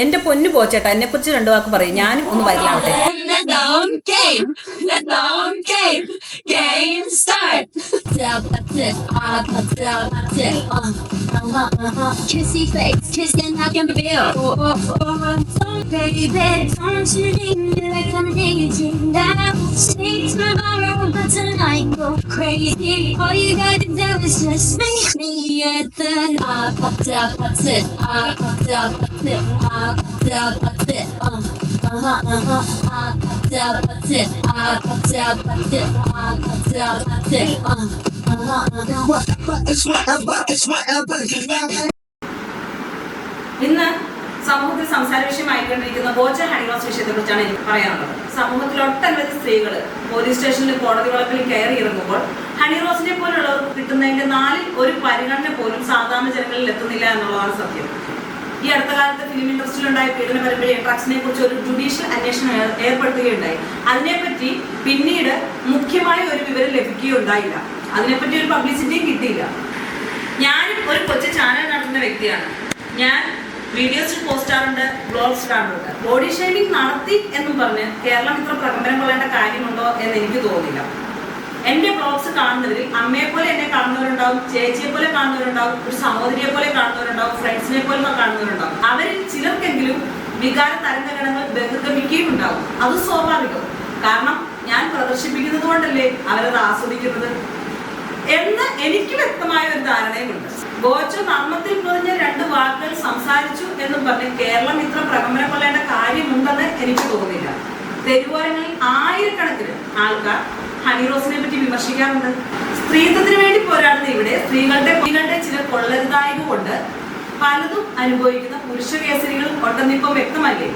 എന്റെ പൊന്നു പോച്ചേട്ടാ, എന്നെ കുറിച്ച് രണ്ടു വാക്ക് പറയും. ഞാനും ഒന്ന് വൈറലാവട്ടെ. Kissy face, kissing I can feel. Baby, don't you need me like I'm needing now? Say tomorrow, but tonight go crazy. All you gotta do is just make me at the popped up, popped it, popped up, popped it, popped up, popped it, popped up, popped it, popped up, popped it, popped up, popped it, ഇന്ന് സമൂഹത്തിൽ സംസാര വിഷയമായിക്കൊണ്ടിരിക്കുന്ന ബോച്ച ഹണിറോസ് വിഷയത്തെ കുറിച്ചാണ് എനിക്ക് പറയാനുള്ളത്. സമൂഹത്തിൽ ഒട്ടനവധി സ്ത്രീകൾ പോലീസ് സ്റ്റേഷനിൽ കോടതി വളപ്പിൽ കയറി ഇറങ്ങുമ്പോൾ ഹണിറോസിനെ പോലുള്ളവർക്ക് കിട്ടുന്നതിന്റെ 1/4 പരിഗണന പോലും സാധാരണ ജനങ്ങളിൽ എത്തുന്നില്ല എന്നുള്ളതാണ് സത്യം. ഈ അടുത്ത കാലത്ത് ഫിലിം ഇൻഡസ്ട്രിയിലുണ്ടായ പീഡന പരമ്പരയെ ഡ്രഗ്സിനെ കുറിച്ച് ഒരു ജുഡീഷ്യൽ അന്വേഷണം ഏർപ്പെടുത്തുകയുണ്ടായി. അതിനെപ്പറ്റി പിന്നീട് മുഖ്യമായ ഒരു വിവരം ലഭിക്കുകയുണ്ടായില്ല. അതിനെപ്പറ്റി ഒരു പബ്ലിസിറ്റിയും കിട്ടിയില്ല. ഞാനും ഒരു കൊച്ചു ചാനൽ നടത്തുന്ന വ്യക്തിയാണ്. ഞാൻ വീഡിയോസ് പോസ്റ്റ് ആറുണ്ട്, ബ്ലോഗ്സ് കാണുന്നുണ്ട്. ബോഡി ഷേമിംഗ് നടത്തി എന്നും പറഞ്ഞ് കേരളം ഇത്ര പ്രകമ്പനം കൊള്ളേണ്ട കാര്യമുണ്ടോ എന്ന് എനിക്ക് തോന്നില്ല. എന്റെ ബ്ലോഗ്സ് കാണുന്നവരിൽ അമ്മയെ പോലെ എന്നെ കാണുന്നവരുണ്ടാവും, ചേച്ചിയെ പോലെ കാണുന്നവരുണ്ടാവും, ഒരു സഹോദരിയെ പോലെ കാണുന്നവരുണ്ടാവും, ഫ്രണ്ട്സിനെ പോലെ കാണുന്നവരുണ്ടാവും. അവരിൽ ചിലർക്കെങ്കിലും വികാര തരംഗങ്ങൾ ബഹിർഗമിക്കുകയും ഉണ്ടാവും. അത് സ്വാഭാവികം. കാരണം ഞാൻ പ്രദർശിപ്പിക്കുന്നത് കൊണ്ടല്ലേ അവരത് ആസ്വദിക്കുന്നത് എന്ന് എനിക്ക് വ്യക്തമായ ഒരു ധാരണയുമുണ്ട്. ബോച്ച നർമ്മത്തിൽ പൊതിഞ്ഞ 2 വാക്കുകൾ സംസാരിച്ചു എന്നും പറഞ്ഞ് കേരളം ഇത്ര പ്രകമ്പനം കൊള്ളേണ്ട കാര്യമുണ്ടെന്ന് എനിക്ക് തോന്നുന്നില്ല. തെരുവോരങ്ങളിൽ ആയിരക്കണക്കിന് ആൾക്കാർ ഹണിറോസിനെ പറ്റി വിമർശിക്കാറുണ്ട്. സ്ത്രീത്വത്തിന് വേണ്ടി പോരാടുന്ന ഇവിടെ സ്ത്രീകളുടെ ചില കൊള്ളരുതായ്മ കൊണ്ട് പലതും അനുഭവിക്കുന്ന പുരുഷ കേസരികളും ഉണ്ടെന്നിപ്പം വ്യക്തമല്ലേ?